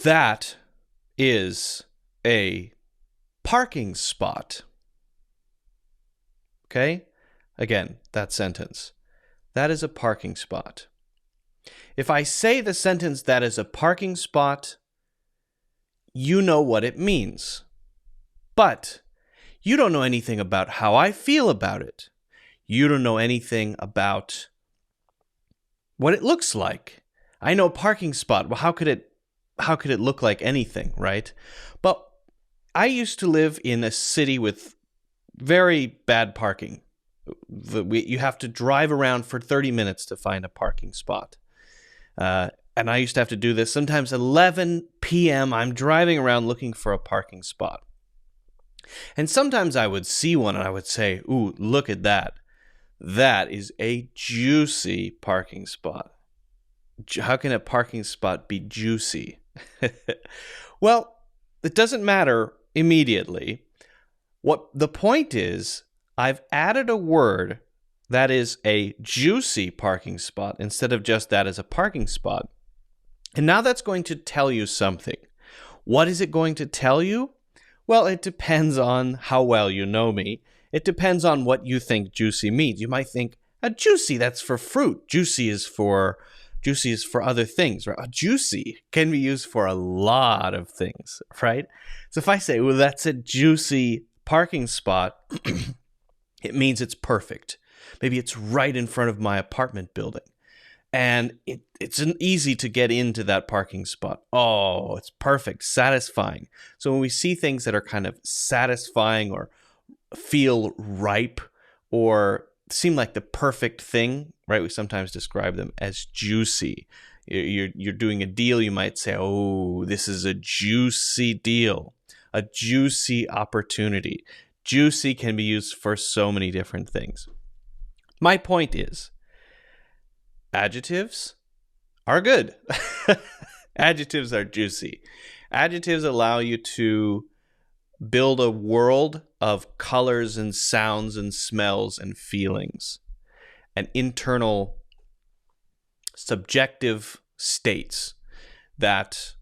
That is a parking spot. Okay? Again, that sentence. That is a parking spot. If I say the sentence, that is a parking spot, you know what it means. But you don't know anything about how I feel about it. You don't know anything about what it looks like. I know parking spot. Well, how could it look like anything, right? But I used to live in a city with very bad parking. You have to drive around for 30 minutes to find a parking spot. And I used to have to do this sometimes 11 p.m. I'm driving around looking for a parking spot. And sometimes I would see one and I would say, ooh, look at that. That is a juicy parking spot. How can a parking spot be juicy? Well, it doesn't matter immediately. What the point is, I've added a word that is a juicy parking spot instead of just that as a parking spot. And now that's going to tell you something. What is it going to tell you? Well, it depends on how well you know me. It depends on what you think juicy means. You might think, a juicy, that's for fruit. Juicy is for other things, right? A juicy can be used for a lot of things, right? So if I say, well, that's a juicy parking spot, it means it's perfect. Maybe it's right in front of my apartment building. And it's easy to get into that parking spot. Oh, it's perfect, satisfying. So when we see things that are kind of satisfying or feel ripe or seem like the perfect thing, right? We sometimes describe them as juicy. You're doing a deal, you might say, oh, this is a juicy deal, a juicy opportunity. Juicy can be used for so many different things. My point is, adjectives are good. Adjectives are juicy. Adjectives allow you to build a world of colors and sounds and smells and feelings and internal subjective states that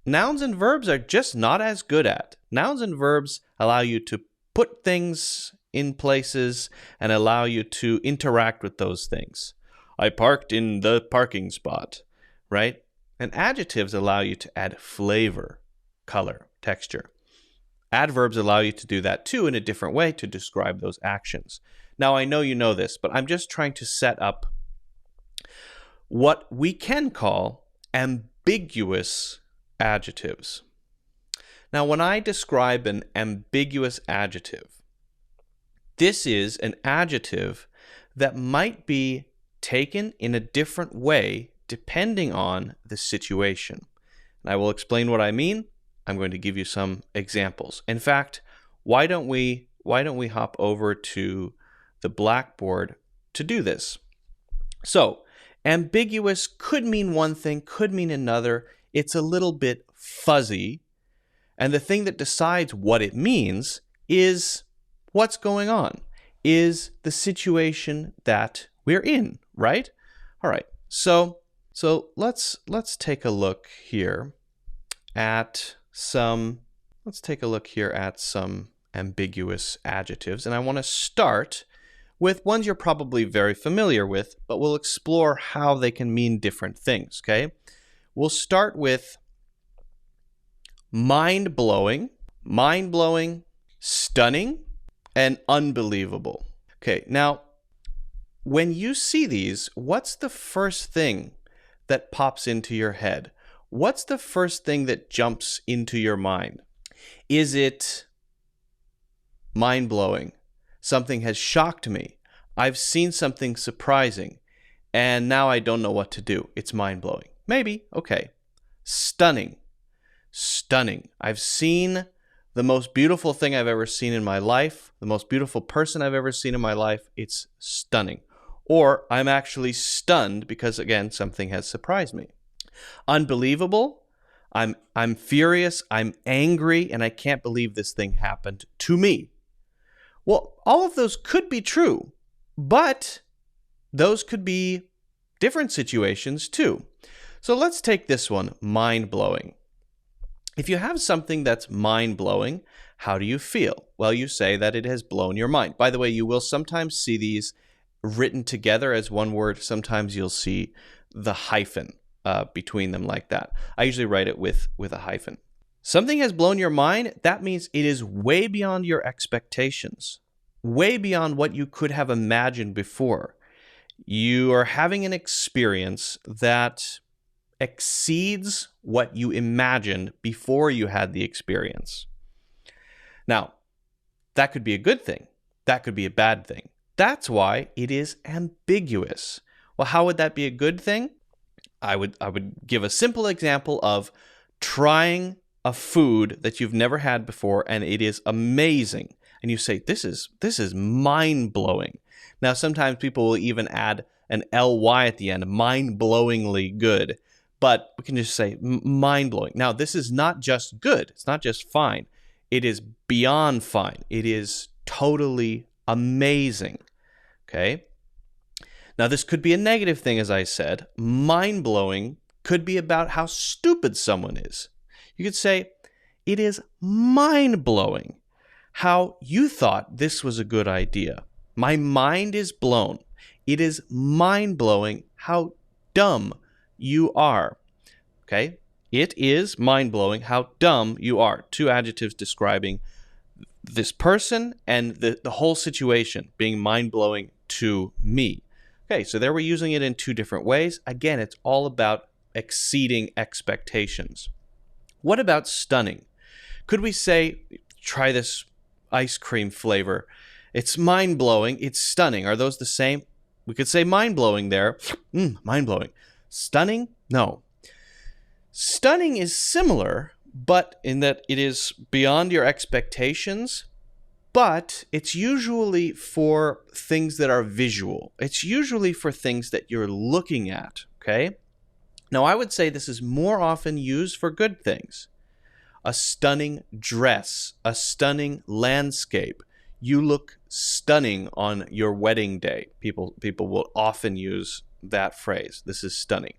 nouns and verbs are just not as good at. Nouns and verbs allow you to put things in places and allow you to interact with those things. I parked in the parking spot, right? And adjectives allow you to add flavor, color, texture. Adverbs allow you to do that too in a different way to describe those actions. Now, I know you know this, but I'm just trying to set up what we can call ambiguous adjectives. Now, when I describe an ambiguous adjective, this is an adjective that might be taken in a different way depending on the situation. And I will explain what I mean. I'm going to give you some examples. In fact, why don't we hop over to the blackboard to do this? So, ambiguous could mean one thing, could mean another. It's a little bit fuzzy. And the thing that decides what it means is what's going on, is the situation that we're in, right? All right. So let's take a look here at some ambiguous adjectives. And I want to start with ones you're probably very familiar with, but we'll explore how they can mean different things, okay? We'll start with mind-blowing, stunning, and unbelievable. Okay, now, when you see these, what's the first thing that pops into your head? What's the first thing that jumps into your mind? Is it mind-blowing? Something has shocked me. I've seen something surprising, and now I don't know what to do. It's mind-blowing. Maybe, okay. Stunning. I've seen the most beautiful thing I've ever seen in my life, the most beautiful person I've ever seen in my life. It's stunning. Or I'm actually stunned because, again, something has surprised me. Unbelievable. I'm furious, I'm angry, and I can't believe this thing happened to me. Well, all of those could be true, but those could be different situations too. So let's take this one, mind-blowing. If you have something that's mind-blowing, how do you feel? Well, you say that it has blown your mind. By the way, you will sometimes see these written together as one word. Sometimes you'll see the hyphen between them like that. I usually write it with a hyphen. Something has blown your mind. That means it is way beyond your expectations, way beyond what you could have imagined before. You are having an experience that exceeds what you imagined before you had the experience. Now, that could be a good thing. That could be a bad thing. That's why it is ambiguous. Well, how would that be a good thing? I would give a simple example of trying a food that you've never had before and it is amazing. And you say, this is mind-blowing. Now, sometimes people will even add an ly at the end, mind-blowingly good. But we can just say mind-blowing. Now, this is not just good. It's not just fine. It is beyond fine. It is totally amazing. Okay? Now, this could be a negative thing, as I said. Mind-blowing could be about how stupid someone is. You could say, it is mind-blowing how you thought this was a good idea. My mind is blown. It is mind-blowing how dumb you are. Okay? It is mind-blowing how dumb you are. Two adjectives describing this person and the whole situation being mind-blowing to me. Okay, so there we're using it in two different ways. Again, it's all about exceeding expectations. What about stunning? Could we say, try this ice cream flavor. It's mind-blowing. It's stunning. Are those the same? We could say mind-blowing there. Mind-blowing. Stunning? No. Stunning is similar, but in that it is beyond your expectations, but it's usually for things that are visual. It's usually for things that you're looking at, okay? Now, I would say this is more often used for good things. A stunning dress, a stunning landscape. You look stunning on your wedding day. People will often use that phrase. This is stunning.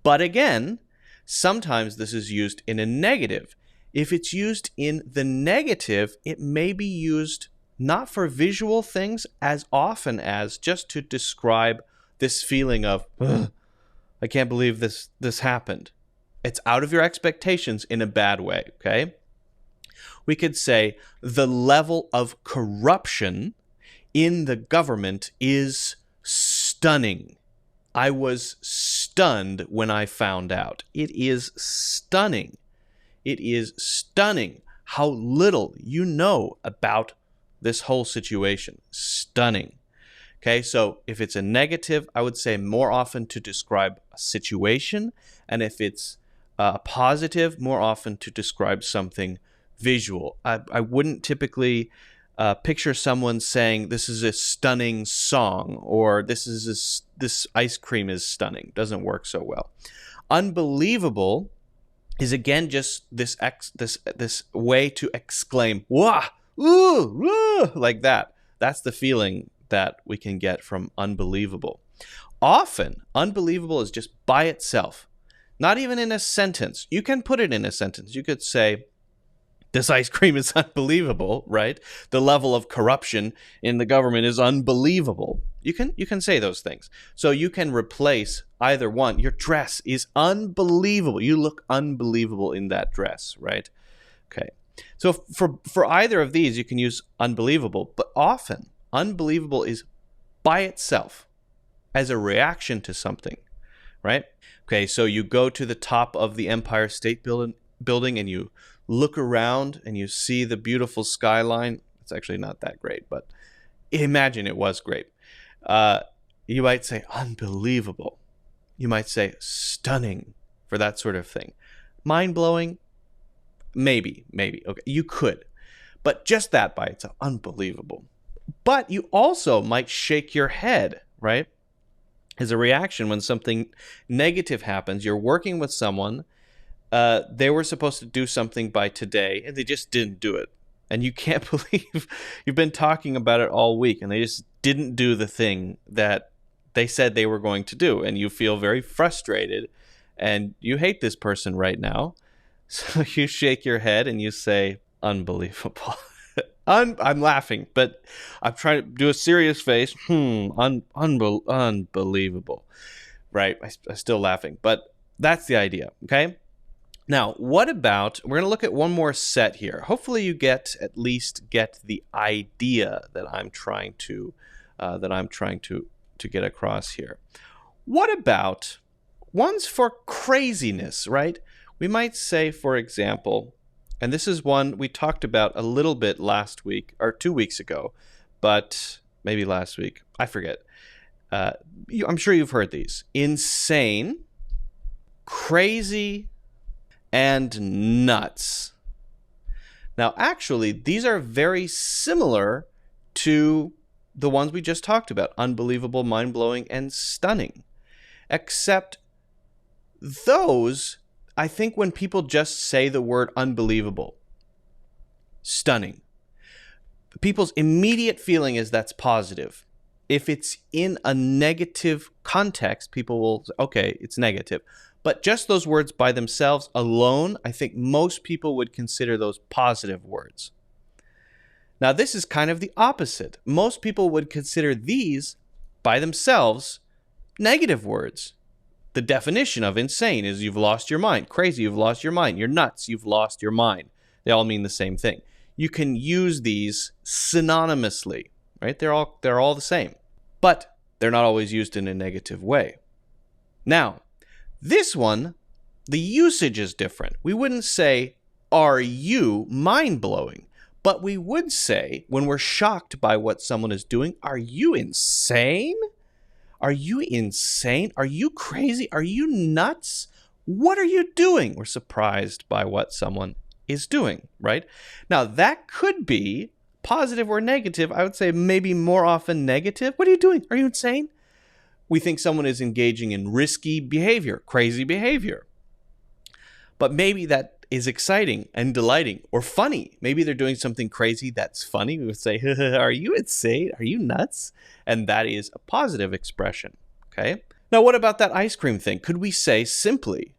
But again, sometimes this is used in a negative. If it's used in the negative, it may be used not for visual things as often as just to describe this feeling of, I can't believe this happened. It's out of your expectations in a bad way, okay? We could say the level of corruption in the government is stunning. I was stunned when I found out. It is stunning. It is stunning how little you know about this whole situation. Stunning. Okay, so if it's a negative, I would say more often to describe a situation. And if it's a positive, more often to describe something visual. I wouldn't typically picture someone saying, this is a stunning song, or this ice cream is stunning. Doesn't work so well. Unbelievable is again just this way to exclaim, wah, ooh, like that. That's the feeling that we can get from unbelievable. Often, unbelievable is just by itself, not even in a sentence. You can put it in a sentence. You could say, this ice cream is unbelievable, right? The level of corruption in the government is unbelievable. You can say those things. So you can replace either one. Your dress is unbelievable. You look unbelievable in that dress, right? Okay. So for either of these, you can use unbelievable, but often unbelievable is by itself as a reaction to something, right? Okay, so you go to the top of the Empire State Building and you look around and you see the beautiful skyline. It's actually not that great, but imagine it was great. You might say unbelievable. You might say stunning for that sort of thing. Mind-blowing? Maybe. Okay, you could. But just that by itself, unbelievable. But you also might shake your head, right? As a reaction when something negative happens. You're working with someone. They were supposed to do something by today, and they just didn't do it. And you can't believe you've been talking about it all week, and they just didn't do the thing that they said they were going to do. And you feel very frustrated, and you hate this person right now. So you shake your head and you say, unbelievable. I'm laughing, but I'm trying to do a serious face. Unbelievable. Right? I'm still laughing, but that's the idea, okay? Now, what about, we're going to look at one more set here. Hopefully you at least get the idea that I'm trying to get across here. What about ones for craziness, right? We might say, for example, and this is one we talked about a little bit last week or 2 weeks ago, but maybe last week, I forget. I'm sure you've heard these. Insane, crazy, and nuts. Now, actually, these are very similar to the ones we just talked about, unbelievable, mind-blowing, and stunning. Except those, I think when people just say the word unbelievable, stunning, people's immediate feeling is that's positive. If it's in a negative context, people will say, okay, it's negative. But just those words by themselves alone, I think most people would consider those positive words. Now, this is kind of the opposite. Most people would consider these by themselves negative words. The definition of insane is you've lost your mind. Crazy, you've lost your mind. You're nuts, you've lost your mind. They all mean the same thing. You can use these synonymously, right? They're all the same. But they're not always used in a negative way. Now, this one, the usage is different. We wouldn't say, are you mind-blowing? But we would say, when we're shocked by what someone is doing, are you insane? Are you insane? Are you crazy? Are you nuts? What are you doing? We're surprised by what someone is doing, right? Now, that could be positive or negative. I would say maybe more often negative. What are you doing? Are you insane? We think someone is engaging in risky behavior, crazy behavior. But maybe that is exciting and delighting or funny. Maybe they're doing something crazy that's funny. We would say, are you insane? Are you nuts? And that is a positive expression, okay? Now, what about that ice cream thing? Could we say simply,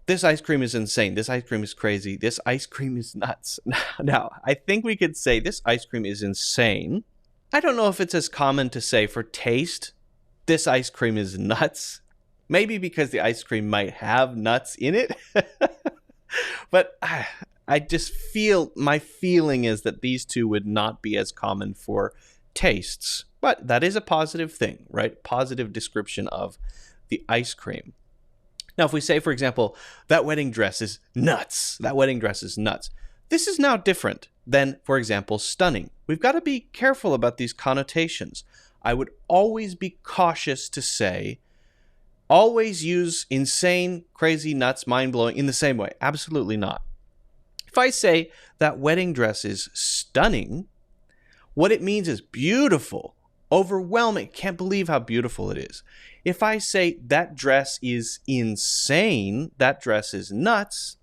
this ice cream is insane, this ice cream is crazy, this ice cream is nuts? Now, I think we could say this ice cream is insane. I don't know if it's as common to say for taste, this ice cream is nuts. Maybe because the ice cream might have nuts in it. But I just feel, my feeling is that these two would not be as common for tastes. But that is a positive thing, right? Positive description of the ice cream. Now, if we say, for example, that wedding dress is nuts. That wedding dress is nuts. This is now different than, for example, stunning. We've got to be careful about these connotations. I would always be cautious to say, always use insane, crazy, nuts, mind-blowing in the same way. Absolutely not. If I say that wedding dress is stunning, what it means is beautiful, overwhelming. Can't believe how beautiful it is. If I say that dress is insane, that dress is nuts,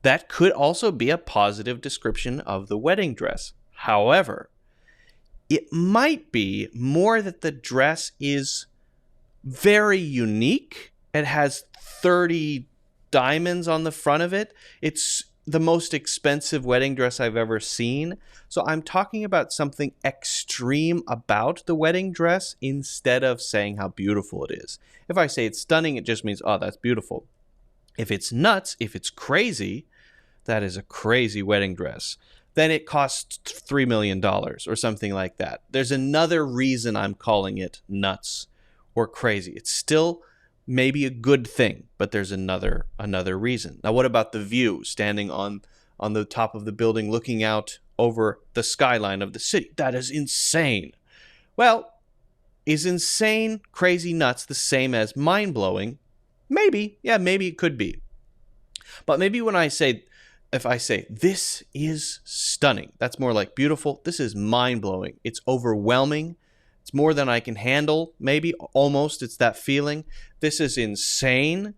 that could also be a positive description of the wedding dress. However, it might be more that the dress is very unique. It has 30 diamonds on the front of it. It's the most expensive wedding dress I've ever seen. So I'm talking about something extreme about the wedding dress instead of saying how beautiful it is. If I say it's stunning, it just means, oh, that's beautiful. If it's nuts, if it's crazy, that is a crazy wedding dress. Then it costs $3 million or something like that. There's another reason I'm calling it nuts or crazy. It's still maybe a good thing, but there's another reason. Now, what about the view, standing on the top of the building, looking out over the skyline of the city? That is insane. Well, is insane, crazy, nuts the same as mind-blowing? Maybe. Yeah, maybe it could be. But maybe if I say, this is stunning, that's more like beautiful. This is mind-blowing. It's overwhelming. It's more than I can handle, maybe, almost. It's that feeling. This is insane.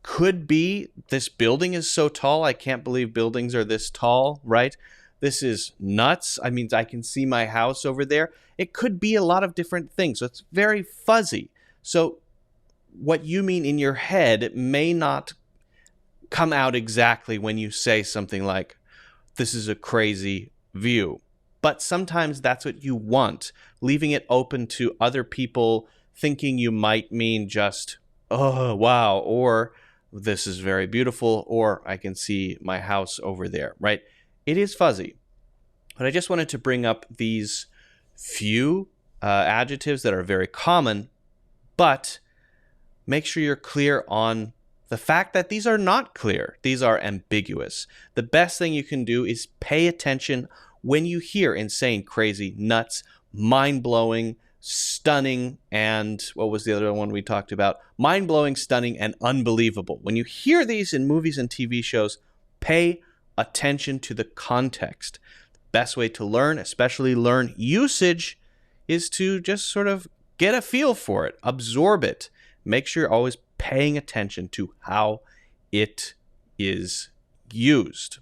Could be, this building is so tall, I can't believe buildings are this tall, right? This is nuts. I mean, I can see my house over there. It could be a lot of different things. So it's very fuzzy. So what you mean in your head may not come out exactly when you say something like, this is a crazy view. But sometimes that's what you want, leaving it open to other people thinking you might mean just, oh, wow, or this is very beautiful, or I can see my house over there, right? It is fuzzy. But I just wanted to bring up these few adjectives that are very common, but make sure you're clear on the fact that these are not clear. These are ambiguous. The best thing you can do is pay attention when you hear insane, crazy, nuts, mind-blowing, stunning, and what was the other one we talked about? Mind-blowing, stunning, and unbelievable. When you hear these in movies and TV shows, pay attention to the context. The best way to learn, especially learn usage, is to just sort of get a feel for it, absorb it. Make sure you're always paying attention to how it is used.